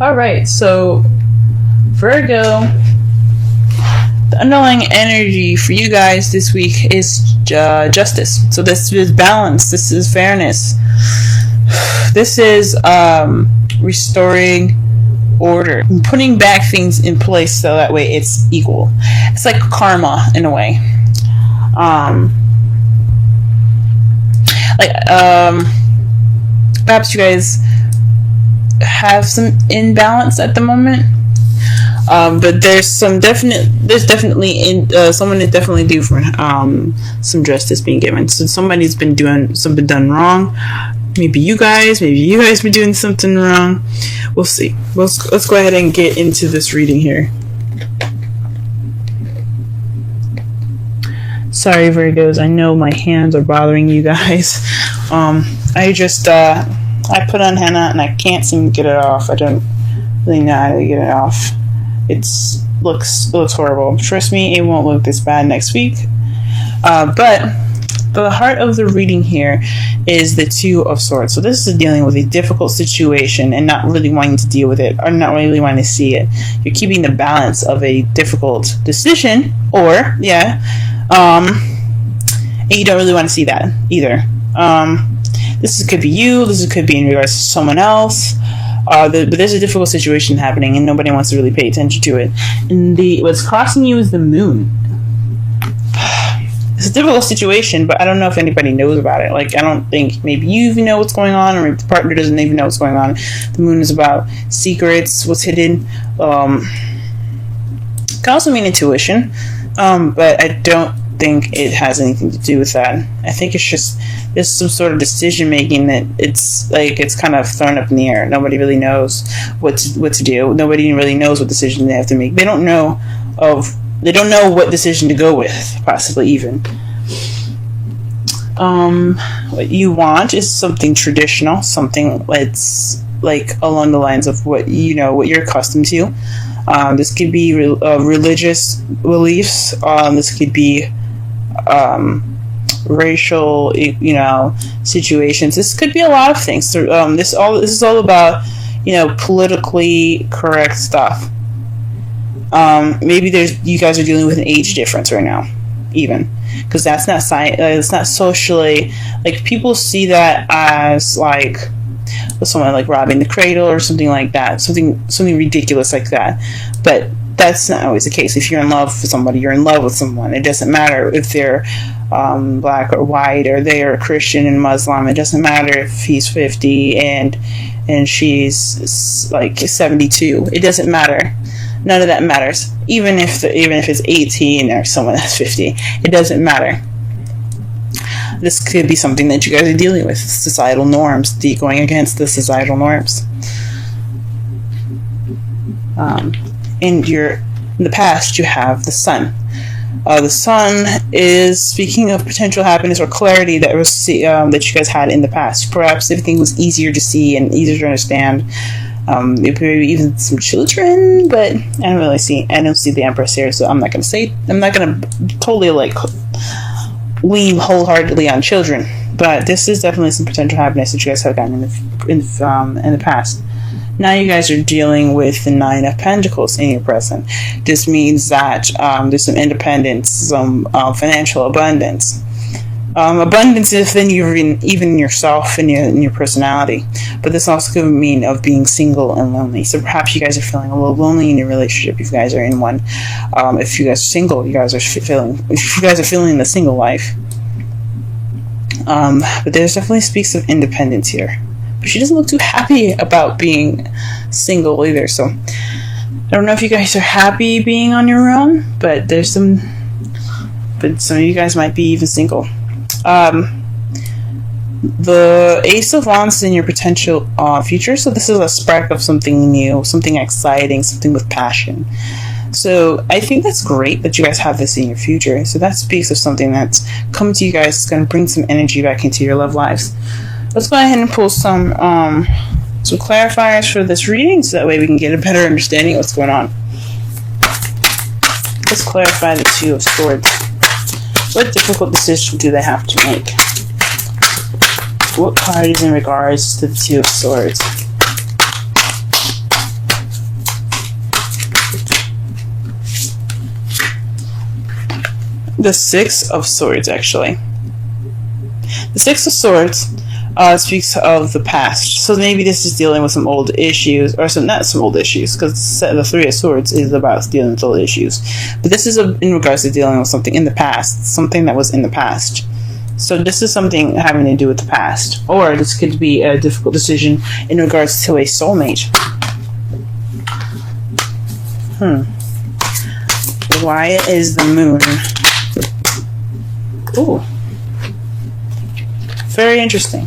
All right, so Virgo, the underlying energy for you guys this week is justice. So this is balance. This is fairness. This is restoring order, putting back things in place so that way it's equal. It's like karma in a way. Perhaps you guys have some imbalance at the moment, but there's definitely someone is definitely due for some justice being given. So somebody's been doing something done wrong. Maybe you guys been doing something wrong. We'll see. Let's go ahead and get into this reading here. Sorry, Virgos. I know my hands are bothering you guys. I put on henna and I can't seem to get it off. I don't really know how to get it off. It looks horrible. Trust me, it won't look this bad next week. But the heart of the reading here is the Two of Swords. So this is dealing with a difficult situation and not really wanting to deal with it, or not really wanting to see it. You're keeping the balance of a difficult decision, and you don't really want to see that either. This could be you. This could be in regards to someone else. But there's a difficult situation happening, and nobody wants to really pay attention to it. And what's crossing you is the moon. It's a difficult situation, but I don't know if anybody knows about it. Like, I don't think maybe you even know what's going on, or maybe the partner doesn't even know what's going on. The moon is about secrets, what's hidden. It can also mean intuition, but I don't think it has anything to do with that. I think it's just there's some sort of decision making that it's kind of thrown up in the air. Nobody really knows what to do. Nobody really knows what decision they have to make. They don't know what decision to go with, possibly even. What you want is something traditional, something that's like along the lines of what you're accustomed to. This could be religious beliefs. This could be racial, situations. This could be a lot of things. This is all about, politically correct stuff. Maybe you guys are dealing with an age difference right now, even, because that's not it's not socially, like, people see that as like someone like robbing the cradle or something like that, something ridiculous like that. But that's not always the case. If you're in love with somebody, you're in love with someone. It doesn't matter if they're black or white, or they are Christian and Muslim. It doesn't matter if he's 50 and she's like 72. It doesn't matter. None of that matters. Even if it's 18 or someone that's 50, it doesn't matter. This could be something that you guys are dealing with, societal norms, going against the societal norms. In the past, you have the Sun. The Sun is speaking of potential happiness or clarity that you guys had in the past. Perhaps everything was easier to see and easier to understand. Maybe even some children, but I don't see the Empress here, so I'm not gonna totally lean wholeheartedly on children. But this is definitely some potential happiness that you guys have gotten in the past. Now you guys are dealing with the Nine of Pentacles in your present. This means that there's some independence, some financial abundance. Abundance within even yourself and your personality. But this also could mean of being single and lonely. So perhaps you guys are feeling a little lonely in your relationship if you guys are in one. If you guys are single, if you guys are feeling the single life. But there's definitely speaks of independence here. But she doesn't look too happy about being single either. So I don't know if you guys are happy being on your own, but some of you guys might be even single. The Ace of Wands is in your potential future, so this is a spark of something new, something exciting, something with passion. So I think that's great that you guys have this in your future. So that speaks of something that's coming to you guys. It's going to bring some energy back into your love lives. Let's go ahead and pull some clarifiers for this reading, so that way we can get a better understanding of what's going on. Let's clarify the Two of Swords. What difficult decision do they have to make? What card is in regards to the Two of Swords? The Six of Swords, actually. The Six of Swords speaks of the past. So maybe this is dealing with some old issues, or not some old issues, because the Three of Swords is about dealing with old issues. But this is in regards to dealing with something in the past, something that was in the past. So this is something having to do with the past. Or this could be a difficult decision in regards to a soulmate. Why is the moon? Ooh. Very interesting.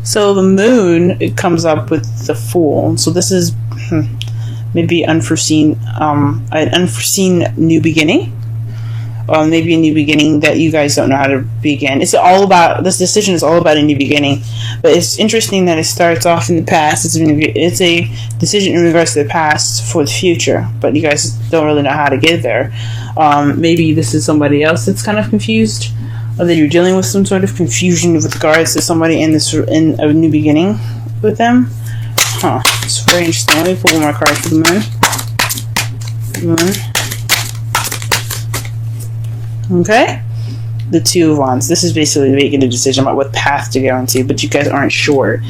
So the moon, it comes up with the Fool. So this is maybe an unforeseen new beginning. Maybe a new beginning that you guys don't know how to begin. This decision is all about a new beginning. But it's interesting that it starts off in the past. It's a decision in regards to the past for the future. But you guys don't really know how to get there. Maybe this is somebody else that's kind of confused. Or that you're dealing with some sort of confusion with regards to somebody in a new beginning with them. It's very interesting. Let me pull one more card for the moon. Okay, the Two of Wands. This is basically making a decision about what path to go into, but you guys aren't sure.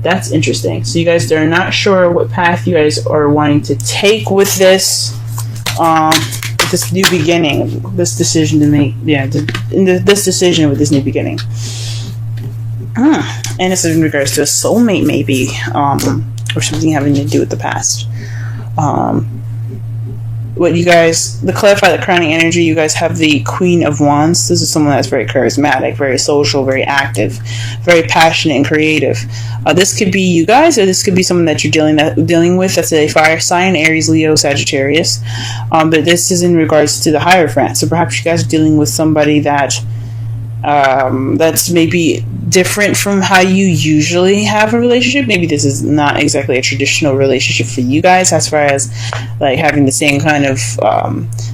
That's interesting. So you guys are not sure what path you guys are wanting to take with this, this new beginning, this decision to make. This decision with this new beginning. And this is in regards to a soulmate, maybe, or something having to do with the past. To clarify the crowning energy, you guys have the Queen of Wands. This is someone that's very charismatic, very social, very active, very passionate and creative. This could be you guys, or this could be someone that you're dealing with that's a fire sign, Aries, Leo, Sagittarius. But this is in regards to the Hierophant. So perhaps you guys are dealing with somebody that's maybe different from how you usually have a relationship. Maybe this is not exactly a traditional relationship for you guys, as far as like having the same kind of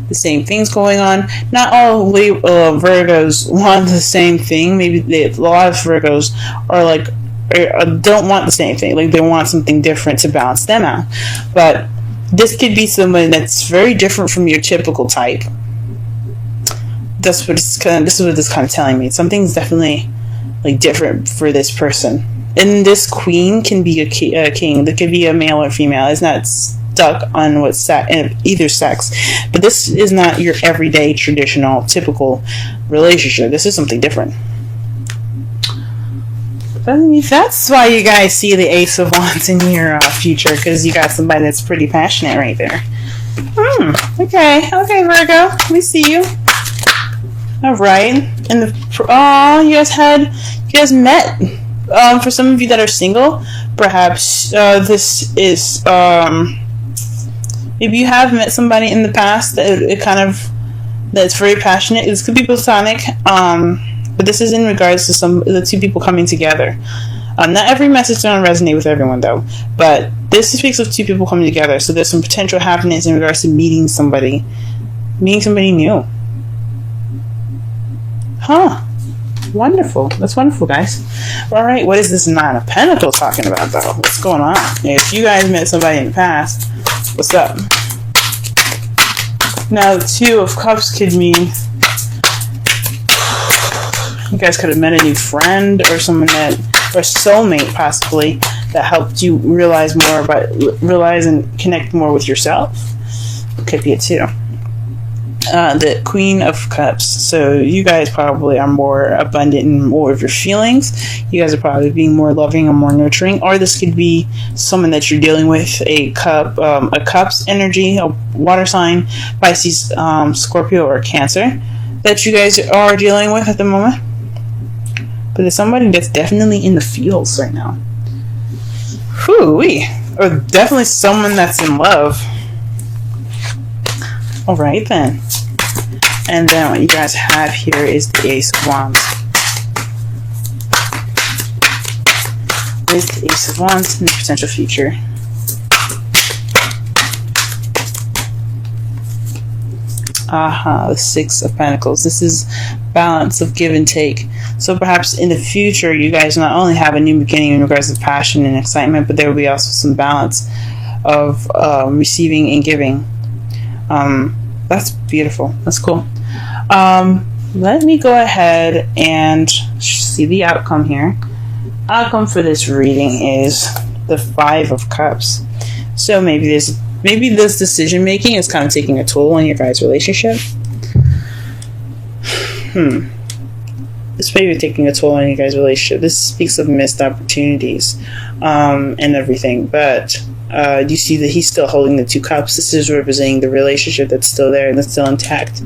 the same things going on. Not all Virgos want the same thing. Maybe a lot of Virgos are like don't want the same thing. Like they want something different to balance them out. But this could be someone that's very different from your typical type. This is what this kind of telling me. Something's definitely like different for this person. And this queen can be a king. That could be a male or female. It's not stuck on either sex. But this is not your everyday, traditional, typical relationship. This is something different. That's why you guys see the Ace of Wands in your future, because you got somebody that's pretty passionate right there. Okay, Virgo, we see you. All right, and you guys met. For some of you that are single, perhaps this is maybe you have met somebody in the past that's very passionate. This could be platonic, but this is in regards to the two people coming together. Not every message is going to resonate with everyone, though, but this speaks of two people coming together. So there's some potential happiness in regards to meeting somebody new. Wonderful. That's wonderful, guys. All right, what is this Nine of Pentacles talking about, though? What's going on? If you guys met somebody in the past, what's up? Now, the Two of Cups could mean you guys could have met a new friend or someone or soulmate, possibly, that helped you realize and connect more with yourself. Could be it, too. The Queen of Cups. So you guys probably are more abundant in more of your feelings. You guys are probably being more loving and more nurturing. Or this could be someone that you're dealing with, a Cups energy, a water sign, Pisces, Scorpio, or Cancer, that you guys are dealing with at the moment. But there's somebody that's definitely in the feels right now. Whoo-wee. Or definitely someone that's in love. Alright then. And then what you guys have here is the Ace of Wands. What is the Ace of Wands in the potential future? The Six of Pentacles. This is balance of give and take. So perhaps in the future, you guys not only have a new beginning in regards to passion and excitement, but there will be also some balance of receiving and giving. That's beautiful. That's cool. Let me go ahead and see the outcome here. Outcome for this reading is the Five of Cups. So maybe this decision making is kind of taking a toll on your guys' relationship. It's maybe taking a toll on you guys' relationship. This speaks of missed opportunities and everything. But you see that he's still holding the two cups. This is representing the relationship that's still there and that's still intact.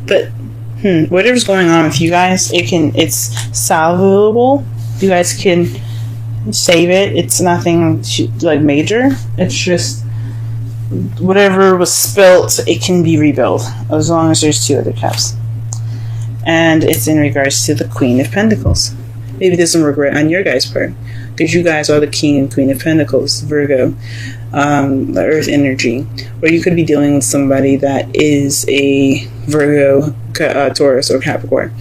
But whatever's going on with you guys, it's salvable. You guys can save it. It's nothing like major. It's just whatever was spilt, it can be rebuilt as long as there's two other cups. And it's in regards to the Queen of Pentacles. Maybe there's some regret on your guys' part, because you guys are the King and Queen of Pentacles, Virgo, the Earth energy, or you could be dealing with somebody that is a Virgo, Taurus, or Capricorn.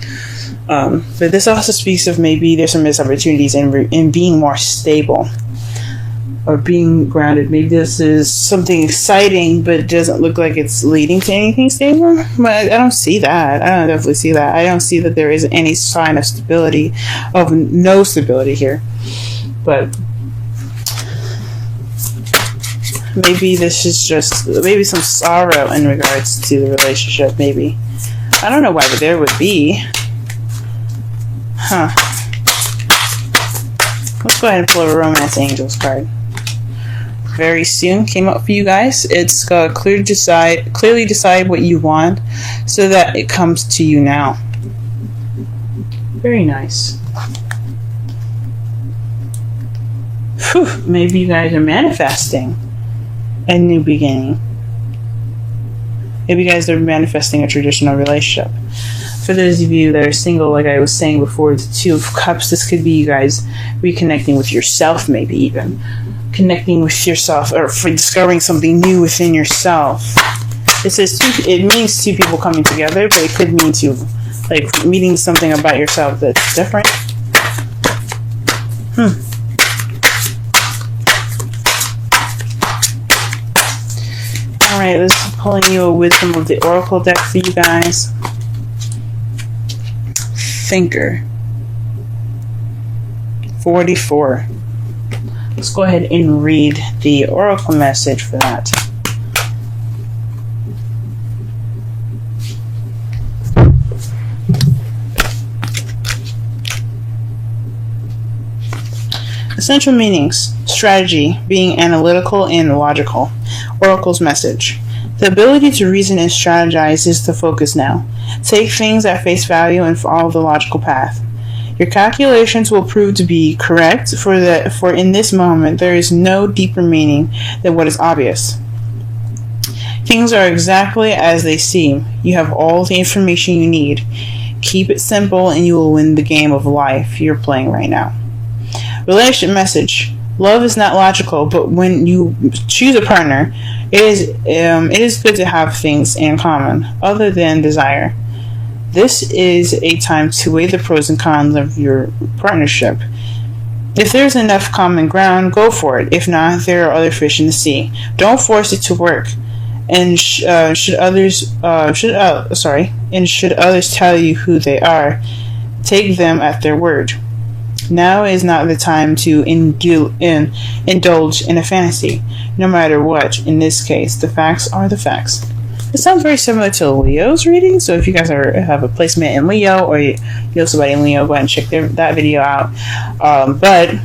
But this also speaks of maybe there's some missed opportunities in being more stable or being grounded. Maybe this is something exciting, but it doesn't look like it's leading to anything stable. But I don't see that. I don't definitely see that. I don't see that there is any sign of stability, of no stability here. But maybe this is just maybe some sorrow in regards to the relationship. Maybe I don't know why, but there would be. Let's go ahead and pull a Romance Angels card. Very soon came up for you guys. It's clearly decide what you want so that it comes to you now. Very nice. Whew, maybe you guys are manifesting a new beginning. Maybe you guys are manifesting a traditional relationship. For those of you that are single, like I was saying before, the Two of Cups, this could be you guys reconnecting with yourself, maybe even connecting with yourself, or for discovering something new within yourself. It says it means two people coming together, but it could mean like meeting something about yourself that's different. Alright, let's pulling you a wisdom of the Oracle deck for you guys. Thinker. 44. Let's go ahead and read the Oracle message for that. Essential meanings. Strategy, being analytical and logical. Oracle's message. The ability to reason and strategize is the focus now. Take things at face value and follow the logical path. Your calculations will prove to be correct, for in this moment there is no deeper meaning than what is obvious. Things are exactly as they seem. You have all the information you need. Keep it simple and you will win the game of life you're playing right now. Relationship message. Love is not logical, but when you choose a partner, it is good to have things in common other than desire. This is a time to weigh the pros and cons of your partnership. If there's enough common ground, go for it. If not, there are other fish in the sea. Don't force it to work. And should others tell you who they are, take them at their word. Now is not the time to indulge in a fantasy, no matter what. In this case, the facts are the facts. It sounds very similar to Leo's reading, so if you guys have a placement in Leo, or you know somebody in Leo, go ahead and check that video out. But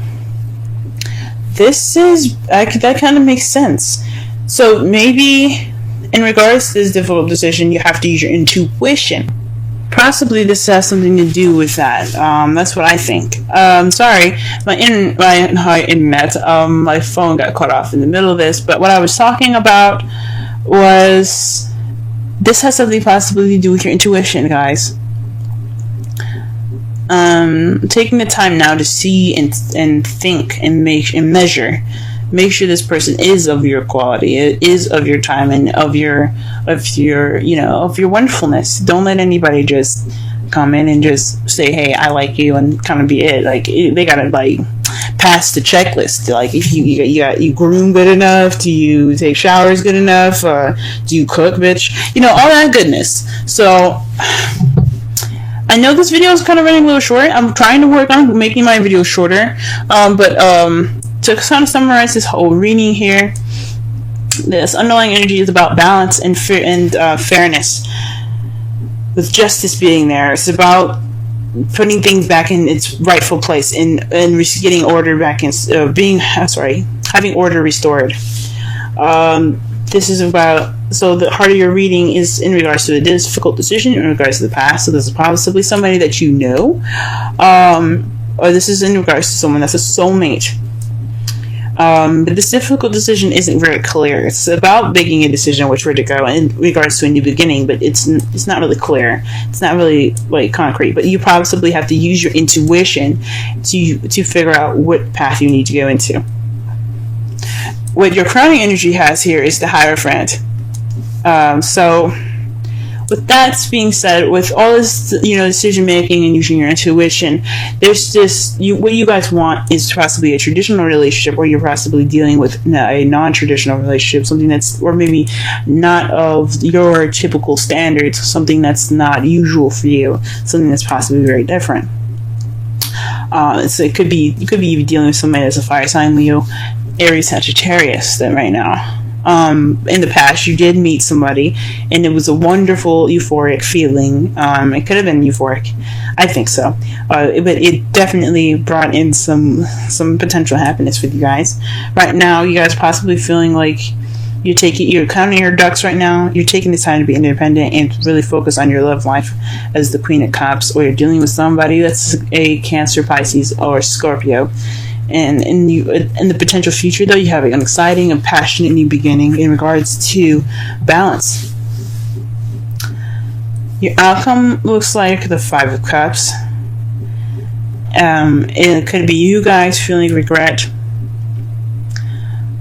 this is, that kind of makes sense. So maybe in regards to this difficult decision, you have to use your intuition. Possibly this has something to do with that. That's what I think. Sorry, my internet, my phone got cut off in the middle of this, but what I was talking about was this has something possibly to do with your intuition, guys. Taking the time now to see and think and measure. Make sure this person is of your quality, it is of your time, and of your wonderfulness. Don't let anybody just come in and just say, hey, I like you, and kind of be it. Like, they gotta like pass the checklist. Like, if you groom good enough, do you take showers good enough, do you cook, bitch, all that goodness. So I know this video is kind of running a little short. I'm trying to work on making my video shorter, but to kind of summarize this whole reading here, this underlying energy is about balance and fairness, with justice being there. It's about putting things back in its rightful place and getting order back in, having order restored. This is about, so the heart of your reading is in regards to a difficult decision in regards to the past. So this is possibly somebody that you know, or this is in regards to someone that's a soulmate. But this difficult decision isn't very clear. It's about making a decision which way to go in regards to a new beginning, but it's not really clear. It's not really like concrete. But you possibly have to use your intuition to figure out what path you need to go into. What your crowning energy has here is the Hierophant. So with that being said, with all this, decision making and using your intuition, there's this, what you guys want is possibly a traditional relationship, or you're possibly dealing with a non-traditional relationship, something that's, or maybe not of your typical standards, something that's not usual for you, something that's possibly very different. So you could be dealing with somebody that's a fire sign, Leo, Aries, Sagittarius, that right now. In the past, you did meet somebody, and it was a wonderful, euphoric feeling. It could have been euphoric, I think so. But it definitely brought in some potential happiness with you guys. Right now, you guys possibly feeling like you're counting your ducks right now. You're taking the time to be independent and really focus on your love life as the Queen of Cups, or you're dealing with somebody that's a Cancer, Pisces, or Scorpio. And in the potential future, though, you have an exciting and passionate new beginning in regards to balance. Your outcome looks like the Five of Cups. It could be you guys feeling regret,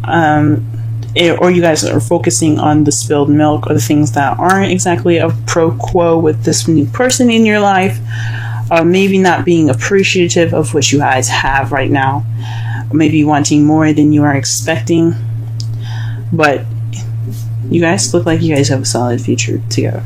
or you guys are focusing on the spilled milk, or the things that aren't exactly a pro quo with this new person in your life. Maybe not being appreciative of what you guys have right now, maybe wanting more than you are expecting, but you guys look like you guys have a solid future together.